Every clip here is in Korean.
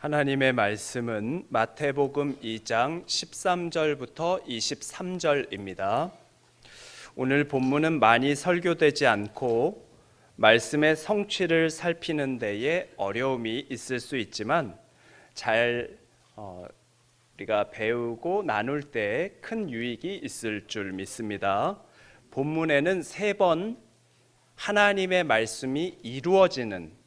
하나님의 말씀은 마태복음 2장 13절부터 23절입니다. 오늘 본문은 많이 설교되지 않고 말씀의 성취를 살피는 데에 어려움이 있을 수 있지만 잘 우리가 배우고 나눌 때 큰 유익이 있을 줄 믿습니다. 본문에는 3번 하나님의 말씀이 이루어진다는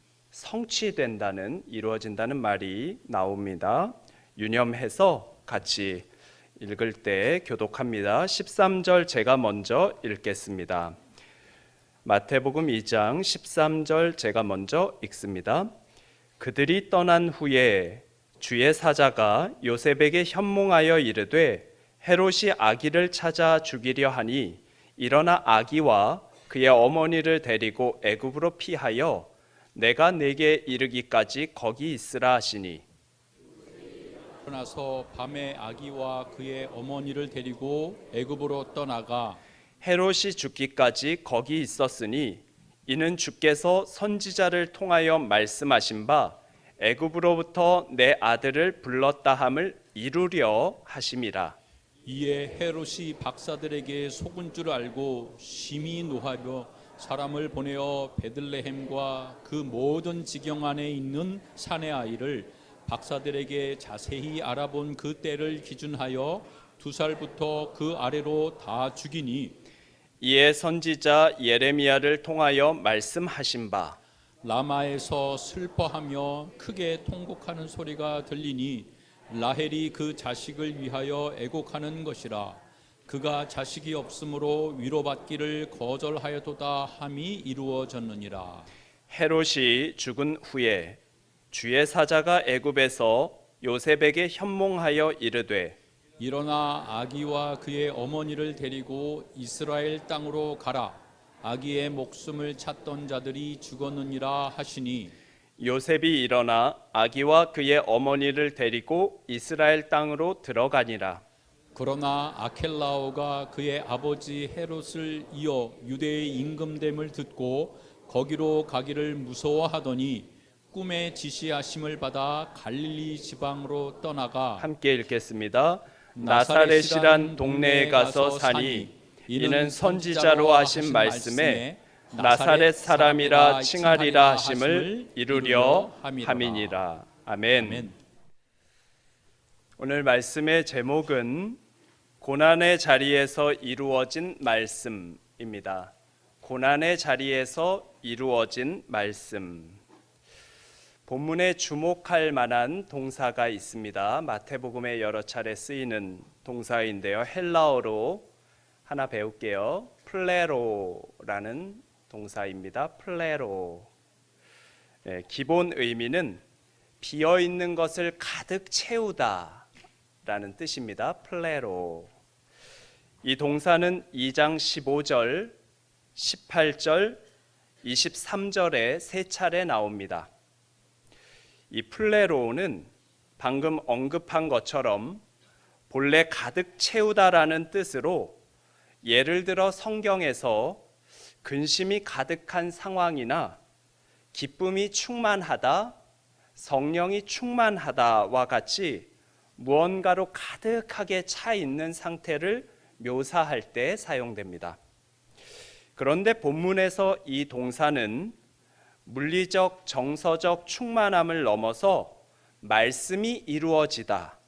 말이 나옵니다. 유념해서 같이 읽을 때 교독합니다. 13절 제가 먼저 읽겠습니다. 마태복음 2장 13절 제가 먼저 읽습니다. 그들이 떠난 후에 주의 사자가 요셉에게 현몽하여 이르되 헤롯이 아기를 찾아 죽이려 하니 일어나 아기와 그의 어머니를 데리고 애굽으로 피하여 내가 내게 이르기까지 거기 있으라 하시니 일어나서 밤에 아기와 그의 어머니를 데리고 애굽으로 떠나가 헤롯이 죽기까지 거기 있었으니 이는 주께서 선지자를 통하여 말씀하신 바 애굽으로부터 내 아들을 불렀다 함을 이루려 하심이라. 이에 헤롯이 박사들에게 속은 줄 알고 심히 노하며 사람을 보내어 베들레헴과 그 모든 지경 안에 있는 산의 아이를 박사들에게 자세히 알아본 그 때를 기준하여 2살부터 그 아래로 다 죽이니 이에 선지자 예레미야를 통하여 말씀하신 바 라마에서 슬퍼하며 크게 통곡하는 소리가 들리니 라헬이 그 자식을 위하여 애곡하는 것이라. 그가 자식이 없으므로 위로받기를 거절하였도다 함이 이루어졌느니라. 헤롯이 죽은 후에 주의 사자가 애굽에서 요셉에게 현몽하여 이르되 일어나 아기와 그의 어머니를 데리고 이스라엘 땅으로 가라. 아기의 목숨을 찾던 자들이 죽었느니라 하시니 요셉이 일어나 아기와 그의 어머니를 데리고 이스라엘 땅으로 들어가니라. 그러나 아켈라오가 그의 아버지 헤롯을 이어 유대의 임금됨을 듣고 거기로 가기를 무서워하더니 꿈에 지시하심을 받아 갈릴리 지방으로 떠나가 함께 읽겠습니다. 나사렛이란 동네에 가서 사니 이는 선지자로 하신 말씀에 나사렛 사람이라 칭하리라 하심을 이루려 함이니라. 아멘. 오늘 말씀의 제목은 고난의 자리에서 이루어진 말씀입니다. 고난의 자리에서 이루어진 말씀. 본문에 주목할 만한 동사가 있습니다. 마태복음에 여러 차례 쓰이는 동사인데요. 헬라어로 하나 배울게요. 플레로라는 동사입니다. 플레로. 기본 의미는 비어있는 것을 가득 채우다 라는 뜻입니다. 플레로. 이 동사는 2장 15절, 18절, 23절에 3차례 나옵니다. 이 플레로는 방금 언급한 것처럼 본래 가득 채우다라는 뜻으로 예를 들어 성경에서 근심이 가득한 상황이나 기쁨이 충만하다, 성령이 충만하다와 같이 무언가로 가득하게 차 있는 상태를 묘사할 때 사용됩니다. 그런데 본문에서 이 동사는 물리적, 정서적 충만함을 넘어서 말씀이 이루어지다,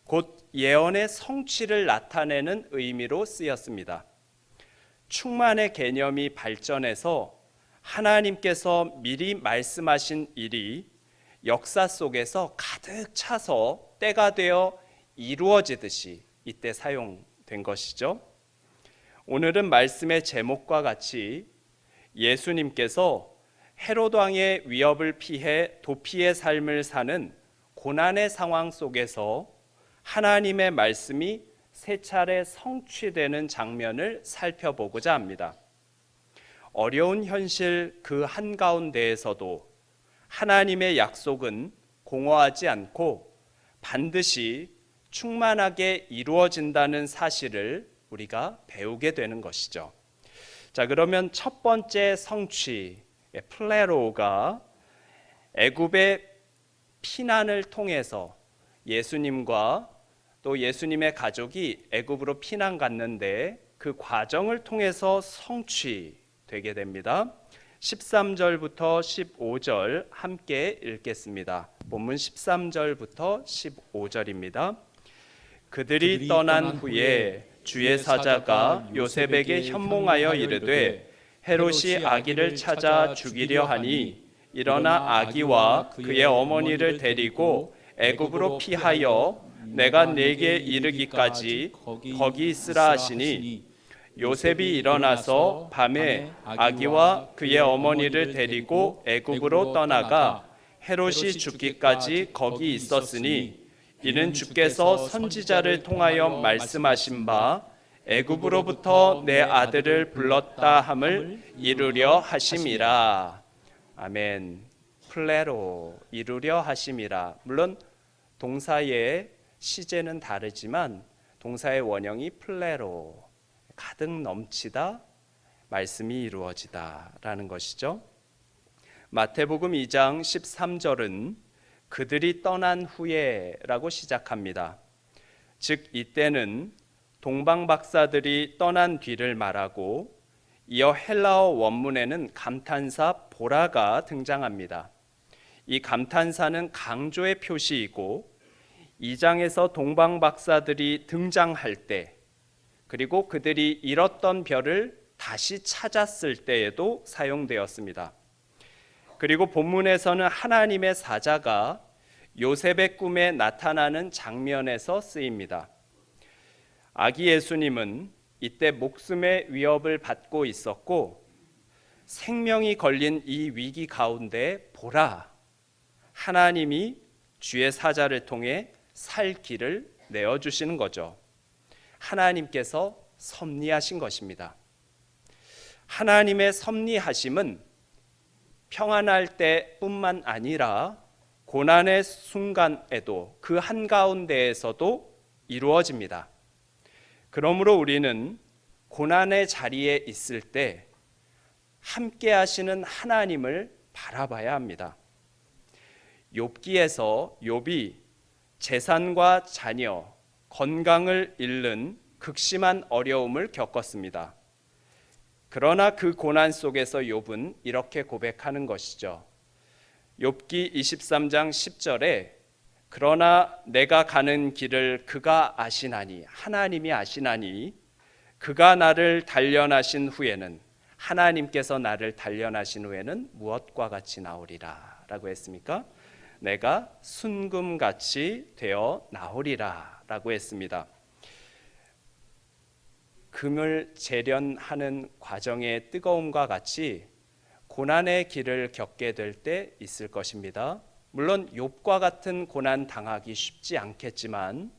곧 예언의 성취를 나타내는 의미로 쓰였습니다. 충만의 개념이 발전해서 하나님께서 미리 말씀하신 일이 역사 속에서 가득 차서 때가 되어 이루어지듯이 이때 사용된 것이죠. 오늘은 말씀의 제목과 같이 예수님께서 헤롯 왕의 위협을 피해 도피의 삶을 사는 고난의 상황 속에서 하나님의 말씀이 3차례 성취되는 장면을 살펴보고자 합니다. 어려운 현실 그 한가운데에서도 하나님의 약속은 공허하지 않고 반드시 충만하게 이루어진다는 사실을 우리가 배우게 되는 것이죠. 자, 그러면 첫 번째 성취, 플레로가 애굽의 피난을 통해서 예수님과 또 예수님의 가족이 애굽으로 피난 갔는데 그 과정을 통해서 성취되게 됩니다. 13절부터 15절 함께 읽겠습니다. 본문 13절부터 15절입니다. 그들이 떠난 후에 주의 사자가 요셉에게 현몽하여 이르되 헤롯이 아기를 찾아 죽이려 하니 일어나 아기와 그의 어머니를 데리고 애굽으로 피하여 내가 네게 이르기까지 거기 있으라 하시니 요셉이 일어나서 밤에 아기와 그의 어머니를 데리고 애굽으로 떠나가 헤롯이 죽기까지 거기 있었으니 이는 주께서 선지자를 통하여 말씀하신 바 애굽으로부터 내 아들을 불렀다 함을 이루려 하심이라. 아멘. 플레로, 이루려 하심이라. 물론 동사의 시제는 다르지만 동사의 원형이 플레로, 가득 넘치다, 말씀이 이루어지다 라는 것이죠. 마태복음 2장 13절은 그들이 떠난 후에 라고 시작합니다. 즉 이때는 동방 박사들이 떠난 뒤를 말하고 이어 헬라어 원문에는 감탄사 보라가 등장합니다. 이 감탄사는 강조의 표시이고 2장에서 동방 박사들이 등장할 때 그리고 그들이 잃었던 별을 다시 찾았을 때에도 사용되었습니다. 그리고 본문에서는 하나님의 사자가 요셉의 꿈에 나타나는 장면에서 쓰입니다. 아기 예수님은 이때 목숨의 위협을 받고 있었고 생명이 걸린 이 위기 가운데 보라, 하나님이 주의 사자를 통해 살 길을 내어주시는 거죠. 하나님께서 섭리하신 것입니다. 하나님의 섭리하심은 평안할 때뿐만 아니라 고난의 순간에도 그 한가운데에서도 이루어집니다. 그러므로 우리는 고난의 자리에 있을 때 함께 하시는 하나님을 바라봐야 합니다. 욥기에서 욥이 재산과 자녀, 건강을 잃는 극심한 어려움을 겪었습니다. 그러나 그 고난 속에서 욥은 이렇게 고백하는 것이죠. 욥기 23장 10절에 그러나 내가 가는 길을 그가 아시나니, 하나님이 아시나니 그가 나를 단련하신 후에는, 하나님께서 나를 단련하신 후에는 무엇과 같이 나오리라 라고 했습니까? 내가 순금같이 되어 나오리라 라고 했습니다. 금을 재련하는 과정의 뜨거움과 같이 고난의 길을 겪게 될 때 있을 것입니다. 물론 욥과 같은 고난 당하기 쉽지 않겠지만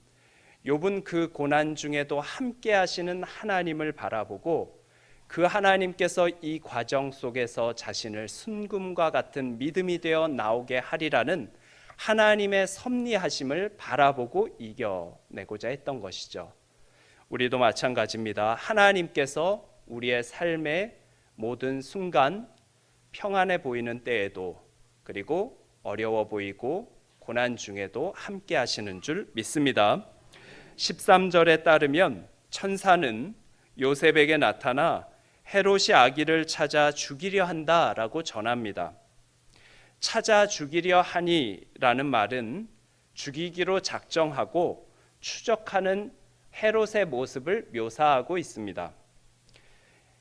욥은 그 고난 중에도 함께 하시는 하나님을 바라보고 그 하나님께서 이 과정 속에서 자신을 순금과 같은 믿음이 되어 나오게 하리라는 하나님의 섭리하심을 바라보고 이겨내고자 했던 것이죠. 우리도 마찬가지입니다. 하나님께서 우리의 삶의 모든 순간 평안해 보이는 때에도 그리고 어려워 보이고 고난 중에도 함께 하시는 줄 믿습니다. 13절에 따르면 천사는 요셉에게 나타나 헤롯이 아기를 찾아 죽이려 한다라고 전합니다. 찾아 죽이려 하니라는 말은 죽이기로 작정하고 추적하는 헤롯의 모습을 묘사하고 있습니다.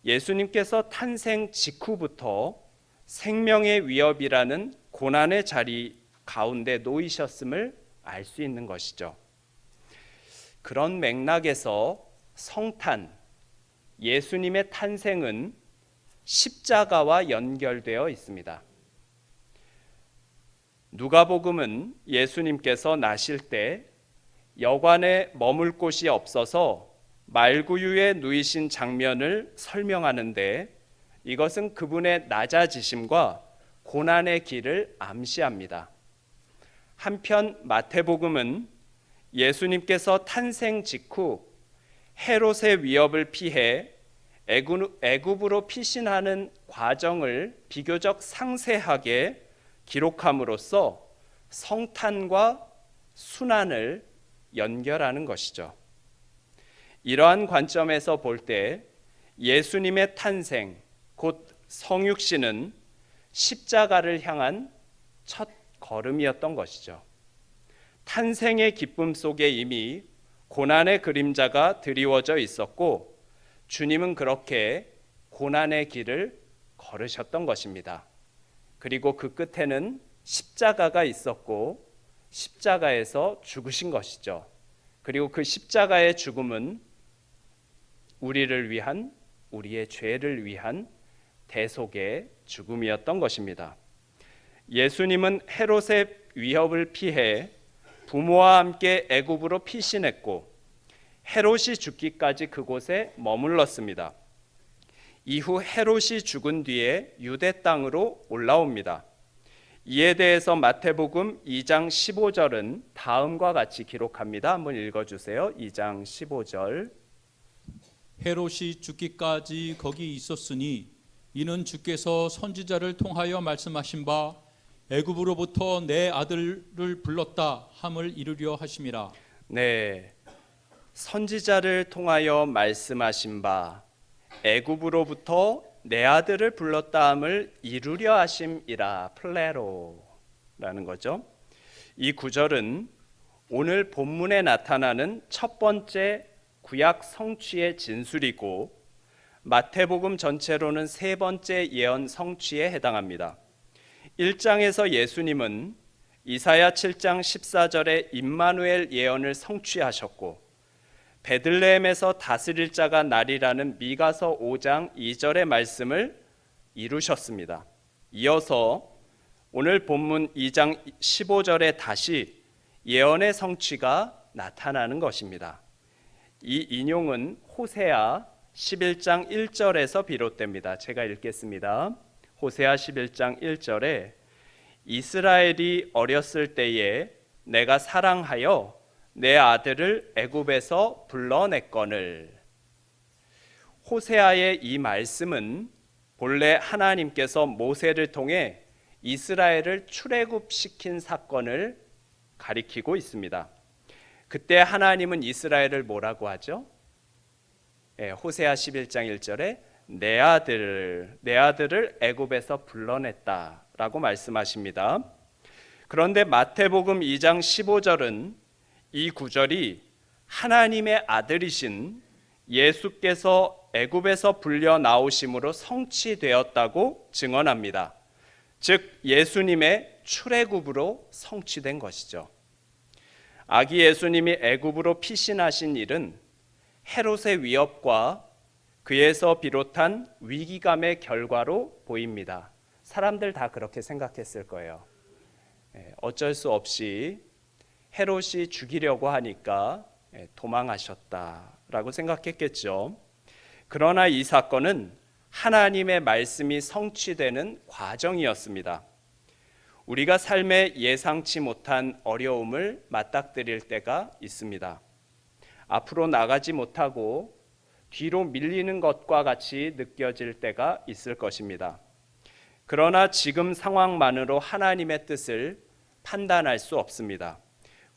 예수님께서 탄생 직후부터 생명의 위협이라는 고난의 자리 가운데 놓이셨음을 알 수 있는 것이죠. 그런 맥락에서 성탄, 예수님의 탄생은 십자가와 연결되어 있습니다. 누가복음은 예수님께서 나실 때 여관에 머물 곳이 없어서 말구유에 누이신 장면을 설명하는데 이것은 그분의 낮아지심과 고난의 길을 암시합니다. 한편 마태복음은 예수님께서 탄생 직후 헤롯의 위협을 피해 애굽으로 피신하는 과정을 비교적 상세하게 기록함으로써 성탄과 순환을 연결하는 것이죠. 이러한 관점에서 볼 때 예수님의 탄생, 곧 성육신은 십자가를 향한 첫 걸음이었던 것이죠. 탄생의 기쁨 속에 이미 고난의 그림자가 드리워져 있었고 주님은 그렇게 고난의 길을 걸으셨던 것입니다. 그리고 그 끝에는 십자가가 있었고 십자가에서 죽으신 것이죠. 그리고 그 십자가의 죽음은 우리를 위한, 우리의 죄를 위한 대속의 죽음이었던 것입니다. 예수님은 헤롯의 위협을 피해 부모와 함께 애굽으로 피신했고 헤롯이 죽기까지 그곳에 머물렀습니다. 이후 헤롯이 죽은 뒤에 유대 땅으로 올라옵니다. 이에 대해서 마태복음 2장 15절은 다음과 같이 기록합니다. 한번 읽어주세요. 2장 15절. 헤롯이 죽기까지 거기 있었으니 이는 주께서 선지자를 통하여 말씀하신 바 애굽으로부터 내 아들을 불렀다 함을 이루려 하심이라. 네, 선지자를 통하여 말씀하신 바 애굽으로부터 내 아들을 불렀다 함을 이루려 하심이라. 플레로라는 거죠. 이 구절은 오늘 본문에 나타나는 첫 번째 구약 성취의 진술이고 마태복음 전체로는 세 번째 예언 성취에 해당합니다. 1장에서 예수님은 이사야 7장 14절의 임마누엘 예언을 성취하셨고 베들레헴에서 다스릴 자가 나리라는 미가서 5장 2절의 말씀을 이루셨습니다. 이어서 오늘 본문 2장 15절에 다시 예언의 성취가 나타나는 것입니다. 이 인용은 호세아 11장 1절에서 비롯됩니다. 제가 읽겠습니다. 호세아 11장 1절에 이스라엘이 어렸을 때에 내가 사랑하여 내 아들을 애굽에서 불러냈거늘. 호세아의 이 말씀은 본래 하나님께서 모세를 통해 이스라엘을 출애굽시킨 사건을 가리키고 있습니다. 그때 하나님은 이스라엘을 뭐라고 하죠? 호세아 11장 1절에 내 아들을 애굽에서 불러냈다라고 말씀하십니다. 그런데 마태복음 2장 15절은 이 구절이 하나님의 아들이신 예수께서 애굽에서 불려 나오심으로 성취되었다고 증언합니다. 즉 예수님의 출애굽으로 성취된 것이죠. 아기 예수님이 애굽으로 피신하신 일은 헤롯의 위협과 그에서 비롯한 위기감의 결과로 보입니다. 사람들 다 그렇게 생각했을 거예요. 어쩔 수 없이 헤롯이 죽이려고 하니까 도망하셨다라고 생각했겠죠. 그러나 이 사건은 하나님의 말씀이 성취되는 과정이었습니다. 우리가 삶에 예상치 못한 어려움을 맞닥뜨릴 때가 있습니다. 앞으로 나가지 못하고 뒤로 밀리는 것과 같이 느껴질 때가 있을 것입니다. 그러나 지금 상황만으로 하나님의 뜻을 판단할 수 없습니다.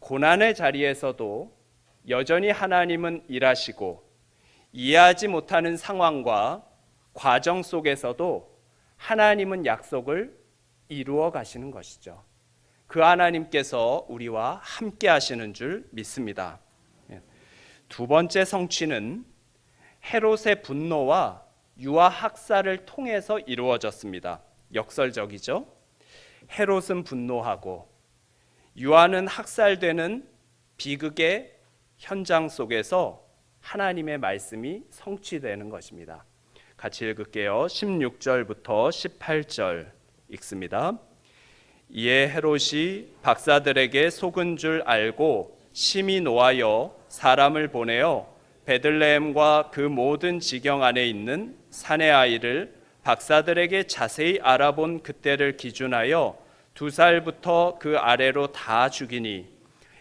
고난의 자리에서도 여전히 하나님은 일하시고 이해하지 못하는 상황과 과정 속에서도 하나님은 약속을 이루어 가시는 것이죠. 그 하나님께서 우리와 함께 하시는 줄 믿습니다. 두 번째 성취는 헤롯의 분노와 유아 학살을 통해서 이루어졌습니다. 역설적이죠. 헤롯은 분노하고 유아는 학살되는 비극의 현장 속에서 하나님의 말씀이 성취되는 것입니다. 같이 읽을게요. 16절부터 18절 읽습니다. 이에 헤롯이 박사들에게 속은 줄 알고 심히 노하여 사람을 보내어 베들레헴과 그 모든 지경 안에 있는 사내 아이를 박사들에게 자세히 알아본 그때를 기준하여 2살부터 그 아래로 다 죽이니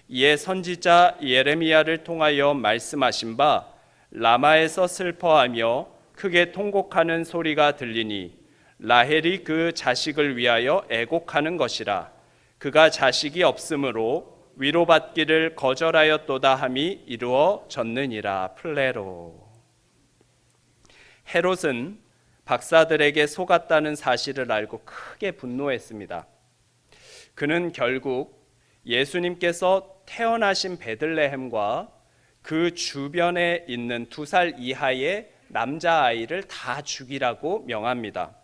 이에 선지자 예레미야를 통하여 말씀하신 바 라마에서 슬퍼하며 크게 통곡하는 소리가 들리니 라헬이 그 자식을 위하여 애곡하는 것이라. 그가 자식이 없으므로 위로받기를 거절하였도다 함이 이루어졌느니라. 플레로. 헤롯은 박사들에게 속았다는 사실을 알고 크게 분노했습니다. 그는 결국 예수님께서 태어나신 베들레헴과 그 주변에 있는 2살 이하의 남자아이를 다 죽이라고 명합니다.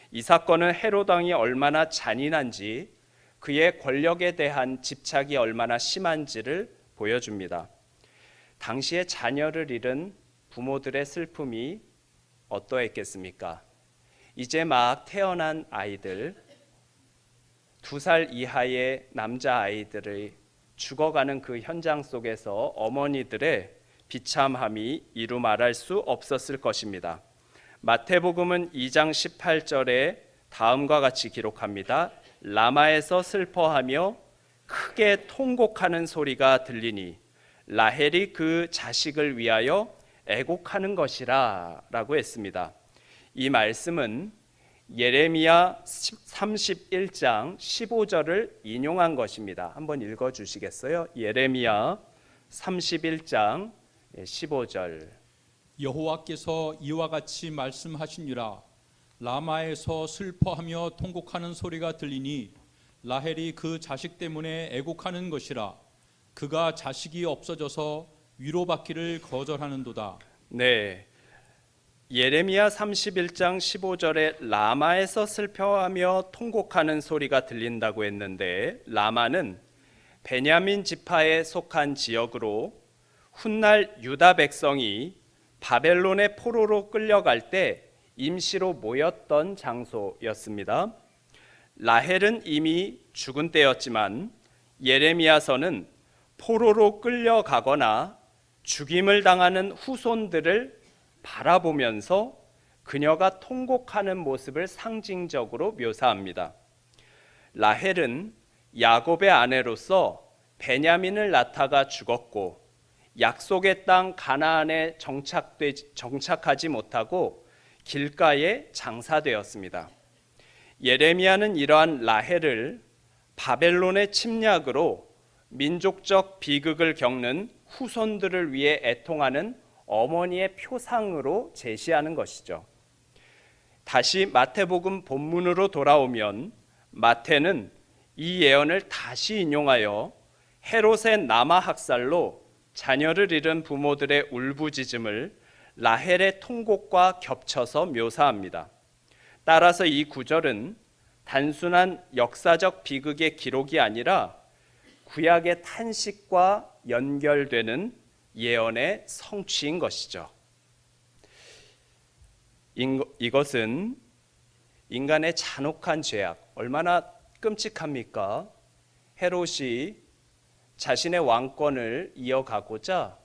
이 사건은 헤롯 왕이 얼마나 잔인한지, 그의 권력에 대한 집착이 얼마나 심한지를 보여줍니다. 당시에 자녀를 잃은 부모들의 슬픔이 어떠했겠습니까? 이제 막 태어난 아이들, 2살 이하의 남자아이들의 죽어가는 그 현장 속에서 어머니들의 비참함이 이루 말할 수 없었을 것입니다. 마태복음은 2장 18절에 다음과 같이 기록합니다. 라마에서 슬퍼하며 크게 통곡하는 소리가 들리니 라헬이 그 자식을 위하여 애곡하는 것이라 라고 했습니다. 이 말씀은 예레미야 31장 15절을 인용한 것입니다. 한번 읽어주시겠어요? 예레미야 31장 15절. 여호와께서 이와 같이 말씀하시니라. 라마에서 슬퍼하며 통곡하는 소리가 들리니 라헬이 그 자식 때문에 애곡하는 것이라. 그가 자식이 없어져서 위로받기를 거절하는도다. 네, 예레미야 31장 15절에 라마에서 슬퍼하며 통곡하는 소리가 들린다고 했는데, 라마는 베냐민 지파에 속한 지역으로 훗날 유다 백성이 바벨론의 포로로 끌려갈 때 임시로 모였던 장소였습니다. 라헬은 이미 죽은 때였지만 예레미야서는 포로로 끌려가거나 죽임을 당하는 후손들을 바라보면서 그녀가 통곡하는 모습을 상징적으로 묘사합니다. 라헬은 야곱의 아내로서 베냐민을 낳다가 죽었고 약속의 땅 가나안에 정착하지 못하고 길가에 장사되었습니다. 예레미야는 이러한 라헬을 바벨론의 침략으로 민족적 비극을 겪는 후손들을 위해 애통하는 어머니의 표상으로 제시하는 것이죠. 다시 마태복음 본문으로 돌아오면 마태는 이 예언을 다시 인용하여 헤롯의 남아 학살로 자녀를 잃은 부모들의 울부짖음을 라헬의 통곡과 겹쳐서 묘사합니다. 따라서 이 구절은 단순한 역사적 비극의 기록이 아니라 구약의 탄식과 연결되는 예언의 성취인 것이죠. 이것은 인간의 잔혹한 죄악, 얼마나 끔찍합니까? 헤롯이 자신의 왕권을 이어가고자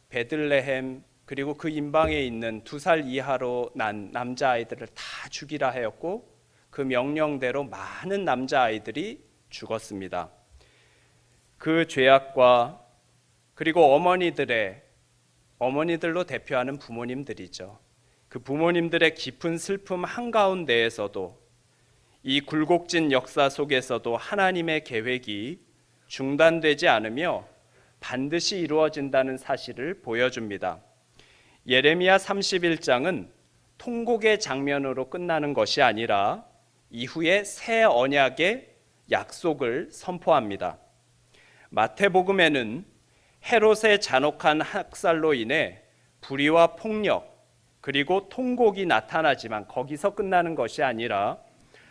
베들레헴 그리고 그 인방에 있는 2살 이하로 난 남자아이들을 다 죽이라 하였고 그 명령대로 많은 남자아이들이 죽었습니다. 그 죄악과 그리고 어머니들로 대표하는 부모님들이죠. 그 부모님들의 깊은 슬픔 한가운데에서도 이 굴곡진 역사 속에서도 하나님의 계획이 중단되지 않으며 반드시 이루어진다는 사실을 보여줍니다. 예레미야 31장은 통곡의 장면으로 끝나는 것이 아니라 이후에 새 언약의 약속을 선포합니다. 마태복음에는 헤롯의 잔혹한 학살로 인해 불의와 폭력 그리고 통곡이 나타나지만 거기서 끝나는 것이 아니라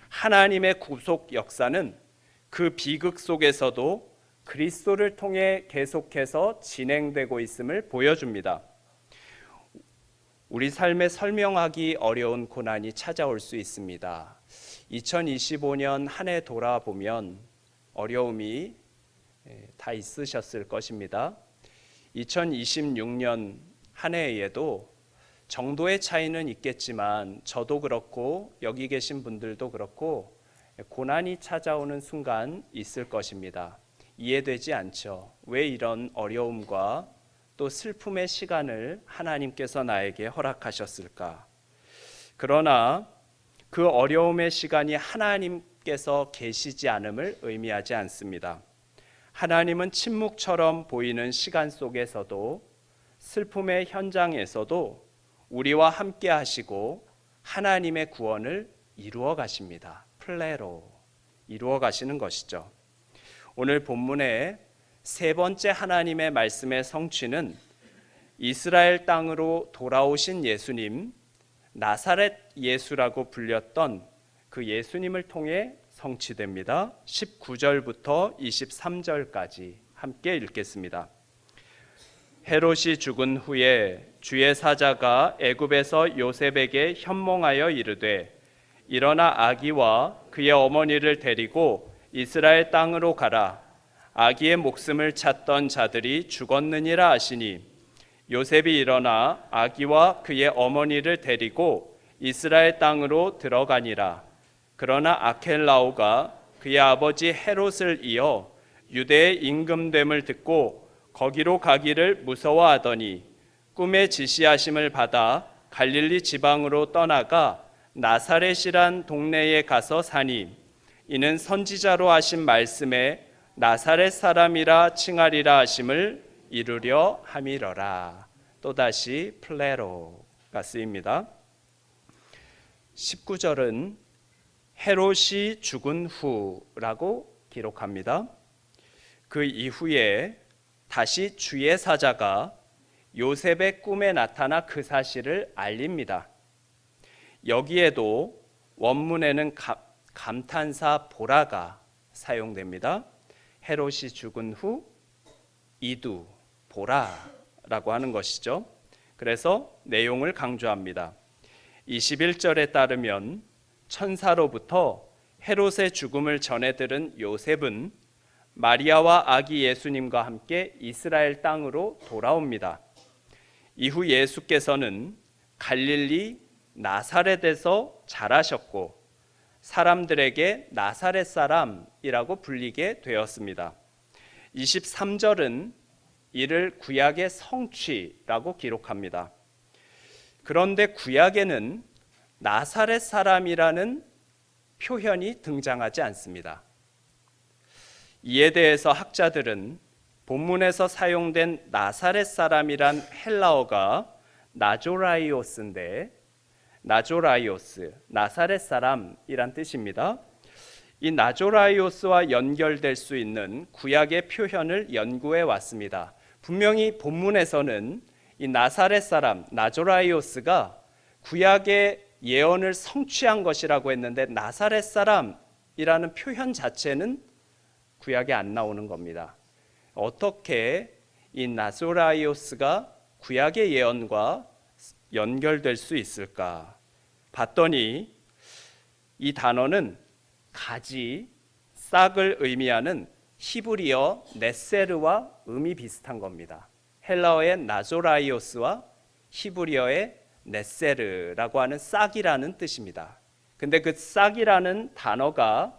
하나님의 구속 역사는 그 비극 속에서도 그리스도를 통해 계속해서 진행되고 있음을 보여줍니다. 우리 삶에 설명하기 어려운 고난이 찾아올 수 있습니다. 2025년 한 해 돌아보면 어려움이 다 있으셨을 것입니다. 2026년 한 해에도 정도의 차이는 있겠지만 저도 그렇고 여기 계신 분들도 그렇고 고난이 찾아오는 순간 있을 것입니다. 이해되지 않죠. 왜 이런 어려움과 또 슬픔의 시간을 하나님께서 나에게 허락하셨을까? 그러나 그 어려움의 시간이 하나님 하나님께서 계시지 않음을 의미하지 않습니다. 하나님은 침묵처럼 보이는 시간 속에서도, 슬픔의 현장에서도 우리와 함께 하시고 하나님의 구원을 이루어 가십니다. 플레로 이루어 가시는 것이죠. 오늘 본문의 세 번째 하나님의 말씀의 성취는 이스라엘 땅으로 돌아오신 예수님, 나사렛 예수라고 불렸던 그 예수님을 통해 성취됩니다. 19절부터 23절까지 함께 읽겠습니다. 헤롯이 죽은 후에 주의 사자가 애굽에서 요셉에게 현몽하여 이르되 일어나 아기와 그의 어머니를 데리고 이스라엘 땅으로 가라. 아기의 목숨을 찾던 자들이 죽었느니라 하시니 요셉이 일어나 아기와 그의 어머니를 데리고 이스라엘 땅으로 들어가니라. 그러나 아켈라오가 그의 아버지 헤롯을 이어 유대의 임금됨을 듣고 거기로 가기를 무서워하더니 꿈에 지시하심을 받아 갈릴리 지방으로 떠나가 나사렛이란 동네에 가서 사니 이는 선지자로 하신 말씀에 나사렛 사람이라 칭하리라 하심을 이루려 함이러라. 또다시 플레로가 쓰입니다. 19절은 헤롯이 죽은 후라고 기록합니다. 그 이후에 다시 주의 사자가 요셉의 꿈에 나타나 그 사실을 알립니다. 여기에도 원문에는 감탄사 보라가 사용됩니다. 헤롯이 죽은 후 이두 보라라고 하는 것이죠. 그래서 내용을 강조합니다. 21절에 따르면 천사로부터 헤롯의 죽음을 전해 들은 요셉은 마리아와 아기 예수님과 함께 이스라엘 땅으로 돌아옵니다. 이후 예수께서는 갈릴리 나사렛에서 자라셨고 사람들에게 나사렛 사람이라고 불리게 되었습니다. 23절은 이를 구약의 성취라고 기록합니다. 그런데 구약에는 나사렛 사람이라는 표현이 등장하지 않습니다. 이에 대해서 학자들은 본문에서 사용된 나사렛 사람이란 헬라어가 나조라이오스인데, 나조라이오스, 나사렛 사람이란 뜻입니다. 이 나조라이오스와 연결될 수 있는 구약의 표현을 연구해 왔습니다. 분명히 본문에서는 이 나사렛 사람, 나조라이오스가 구약의 예언을 성취한 것이라고 했는데 나사렛 사람이라는 표현 자체는 구약에 안 나오는 겁니다. 어떻게 이 나조라이오스가 구약의 예언과 연결될 수 있을까 봤더니 이 단어는 가지, 싹을 의미하는 히브리어 네세르와 음이 비슷한 겁니다. 헬라어의 나조라이오스와 히브리어의 네세르라고 하는 싹이라는 뜻입니다. 근데 그 싹이라는 단어가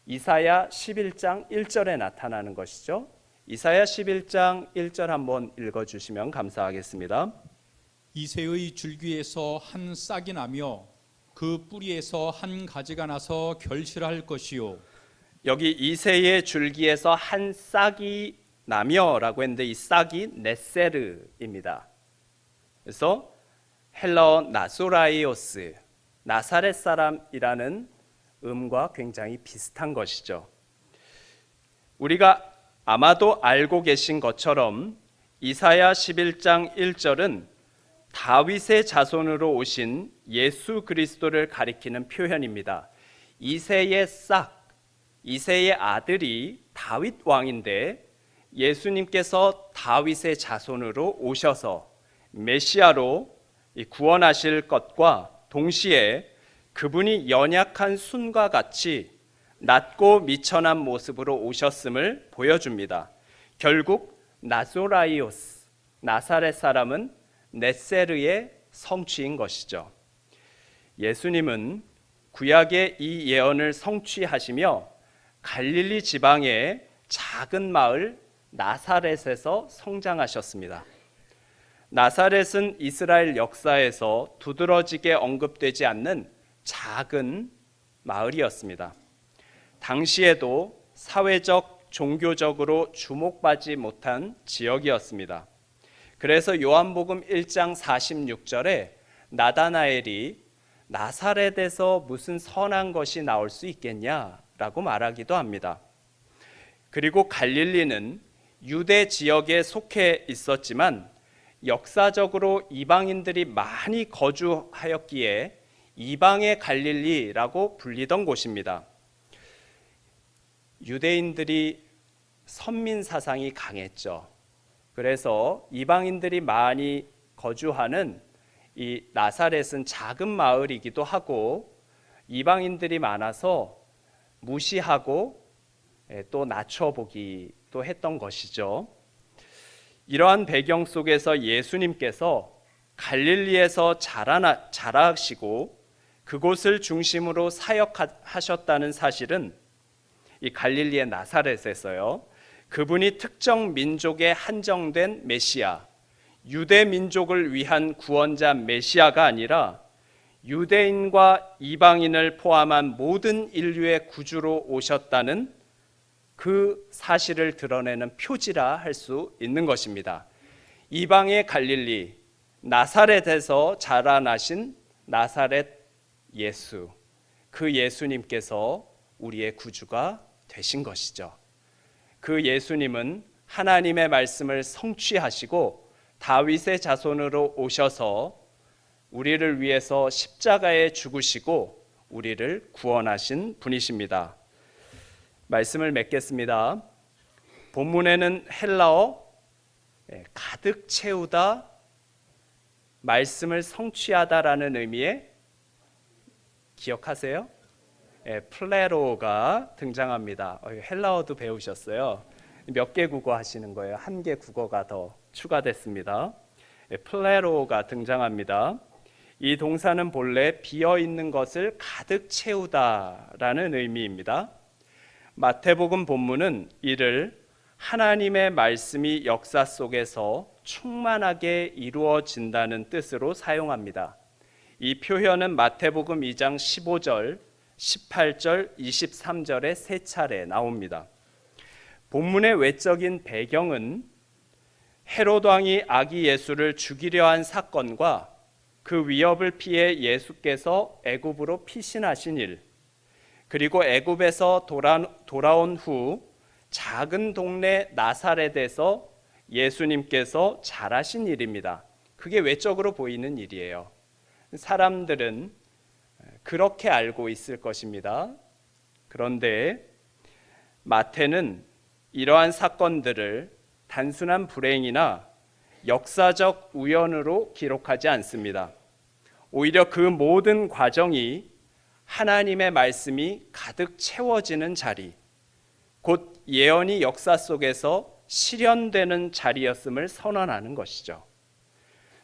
이사야 11장 1절에 나타나는 것이죠. 이사야 11장 1절 한번 읽어주시면 감사하겠습니다. 이새의 줄기에서 한 싹이 나며 그 뿌리에서 한 가지가 나서 결실할 것이요. 여기 이새의 줄기에서 한 싹이 나며라고 했는데 이 싹이 네세르입니다. 그래서 헬라어 나소라이오스, 나사렛 사람이라는 음과 굉장히 비슷한 것이죠. 우리가 아마도 알고 계신 것처럼 이사야 11장 1절은 다윗의 자손으로 오신 예수 그리스도를 가리키는 표현입니다. 이새의 싹, 이새의 아들이 다윗 왕인데 예수님께서 다윗의 자손으로 오셔서 메시아로 구원하실 것과 동시에 그분이 연약한 순과 같이 낮고 미천한 모습으로 오셨음을 보여줍니다. 결국 나소라이오스, 나사렛 사람은 네세르의 성취인 것이죠. 예수님은 구약의 이 예언을 성취하시며 갈릴리 지방의 작은 마을 나사렛에서 성장하셨습니다. 나사렛은 이스라엘 역사에서 두드러지게 언급되지 않는 작은 마을이었습니다. 당시에도 사회적, 종교적으로 주목받지 못한 지역이었습니다. 그래서 요한복음 1장 46절에 나다나엘이 나사렛에서 무슨 선한 것이 나올 수 있겠냐라고 말하기도 합니다. 그리고 갈릴리는 유대 지역에 속해 있었지만 역사적으로 이방인들이 많이 거주하였기에 이방의 갈릴리라고 불리던 곳입니다. 유대인들이 선민 사상이 강했죠. 그래서 이방인들이 많이 거주하는 이 나사렛은 작은 마을이기도 하고 이방인들이 많아서 무시하고 또 낮춰보기도 했던 것이죠. 이러한 배경 속에서 예수님께서 갈릴리에서 자라시고 그곳을 중심으로 사역하셨다는 사실은 이 갈릴리의 나사렛에서요, 그분이 특정 민족에 한정된 메시아, 유대 민족을 위한 구원자 메시아가 아니라 유대인과 이방인을 포함한 모든 인류의 구주로 오셨다는 그 사실을 드러내는 표지라 할 수 있는 것입니다. 이방의 갈릴리, 나사렛에서 자라나신 나사렛 예수, 그 예수님께서 우리의 구주가 되신 것이죠. 그 예수님은 하나님의 말씀을 성취하시고 다윗의 자손으로 오셔서 우리를 위해서 십자가에 죽으시고 우리를 구원하신 분이십니다. 말씀을 맺겠습니다. 본문에는 헬라어 가득 채우다, 말씀을 성취하다라는 의미의, 기억하세요? 플레로가 등장합니다. 헬라어도 배우셨어요. 몇 개 국어 하시는 거예요? 한 개 국어가 더 추가됐습니다. 플레로가 등장합니다. 이 동사는 본래 비어있는 것을 가득 채우다라는 의미입니다. 마태복음 본문은 이를 하나님의 말씀이 역사 속에서 충만하게 이루어진다는 뜻으로 사용합니다. 이 표현은 마태복음 2장 15절, 18절, 23절에 세 차례 나옵니다. 본문의 외적인 배경은 헤롯 왕이 아기 예수를 죽이려 한 사건과 그 위협을 피해 예수께서 애굽으로 피신하신 일, 그리고 애굽에서 돌아온 후 작은 동네 나사렛에서 예수님께서 자라신 일입니다. 그게 외적으로 보이는 일이에요. 사람들은 그렇게 알고 있을 것입니다. 그런데 마태는 이러한 사건들을 단순한 불행이나 역사적 우연으로 기록하지 않습니다. 오히려 그 모든 과정이 하나님의 말씀이 가득 채워지는 자리, 곧 예언이 역사 속에서 실현되는 자리였음을 선언하는 것이죠.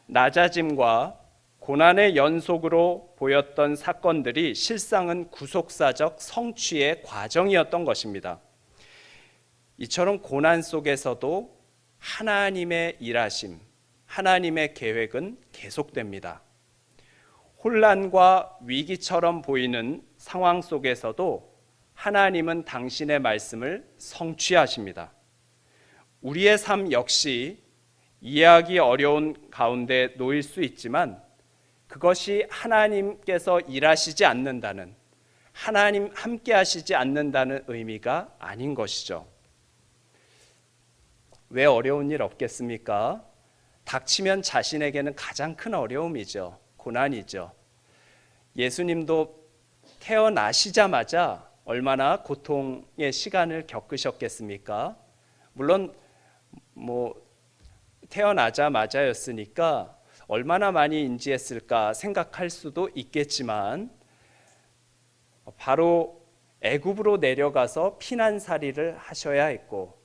낮아짐과 고난의 연속으로 보였던 사건들이 실상은 구속사적 성취의 과정이었던 것입니다. 이처럼 고난 속에서도 하나님의 일하심, 하나님의 계획은 계속됩니다. 혼란과 위기처럼 보이는 상황 속에서도 하나님은 당신의 말씀을 성취하십니다. 우리의 삶 역시 이해하기 어려운 가운데 놓일 수 있지만 그것이 하나님께서 일하시지 않는다는, 하나님 함께 하시지 않는다는 의미가 아닌 것이죠. 왜 어려운 일 없겠습니까? 닥치면 자신에게는 가장 큰 어려움이죠. 고난이죠. 예수님도 태어나시자마자 얼마나 고통의 시간을 겪으셨겠습니까? 물론 태어나자마자였으니까 얼마나 많이 인지했을까 생각할 수도 있겠지만 바로 애굽으로 내려가서 피난살이를 하셔야 했고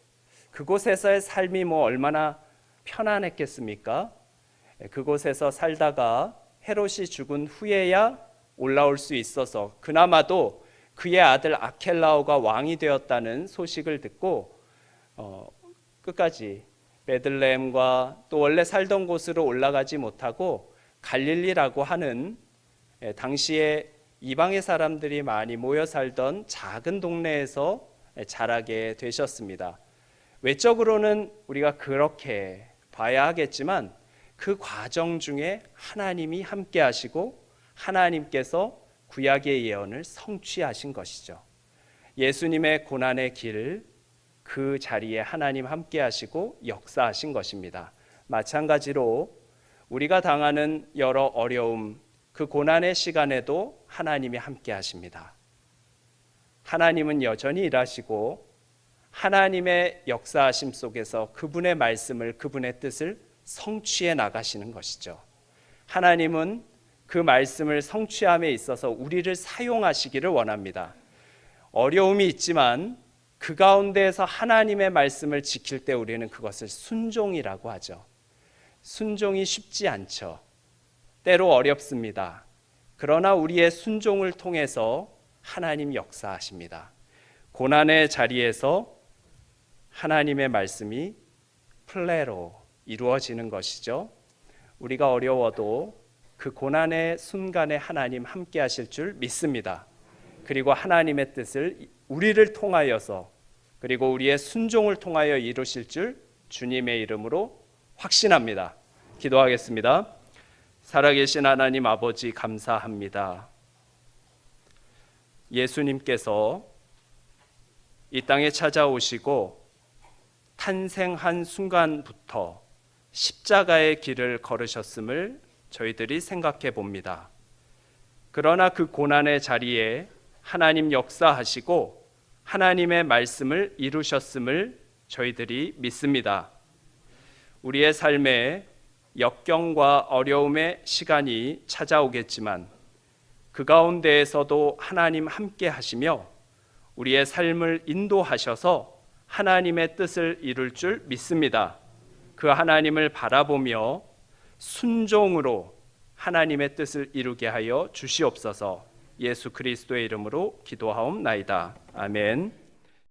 그곳에서의 삶이 얼마나 편안했겠습니까? 그곳에서 살다가 헤롯이 죽은 후에야 올라올 수 있어서 그나마도 그의 아들 아켈라오가 왕이 되었다는 소식을 듣고 끝까지 베들레헴과 또 원래 살던 곳으로 올라가지 못하고 갈릴리라고 하는 당시에 이방의 사람들이 많이 모여 살던 작은 동네에서 자라게 되셨습니다. 외적으로는 우리가 그렇게 봐야 하겠지만 그 과정 중에 하나님이 함께 하시고 하나님께서 구약의 예언을 성취하신 것이죠. 예수님의 고난의 길, 그 자리에 하나님 함께 하시고 역사하신 것입니다. 마찬가지로 우리가 당하는 여러 어려움, 그 고난의 시간에도 하나님이 함께 하십니다. 하나님은 여전히 일하시고 하나님의 역사하심 속에서 그분의 말씀을, 그분의 뜻을 성취해 나가시는 것이죠. 하나님은 그 말씀을 성취함에 있어서 우리를 사용하시기를 원합니다. 어려움이 있지만 그 가운데에서 하나님의 말씀을 지킬 때 우리는 그것을 순종이라고 하죠. 순종이 쉽지 않죠. 때로 어렵습니다. 그러나 우리의 순종을 통해서 하나님 역사하십니다. 고난의 자리에서 하나님의 말씀이 플레로 이루어지는 것이죠. 우리가 어려워도 그 고난의 순간에 하나님 함께 하실 줄 믿습니다. 그리고 하나님의 뜻을 우리를 통하여서 그리고 우리의 순종을 통하여 이루실 줄 주님의 이름으로 확신합니다. 기도하겠습니다. 살아계신 하나님 아버지 감사합니다. 예수님께서 이 땅에 찾아오시고 탄생한 순간부터 십자가의 길을 걸으셨음을 저희들이 생각해 봅니다. 그러나 그 고난의 자리에 하나님 역사하시고 하나님의 말씀을 이루셨음을 저희들이 믿습니다. 우리의 삶에 역경과 어려움의 시간이 찾아오겠지만 그 가운데에서도 하나님 함께 하시며 우리의 삶을 인도하셔서 하나님의 뜻을 이룰 줄 믿습니다. 그 하나님을 바라보며 순종으로 하나님의 뜻을 이루게 하여 주시옵소서. 예수 그리스도의 이름으로 기도하옵나이다. 아멘.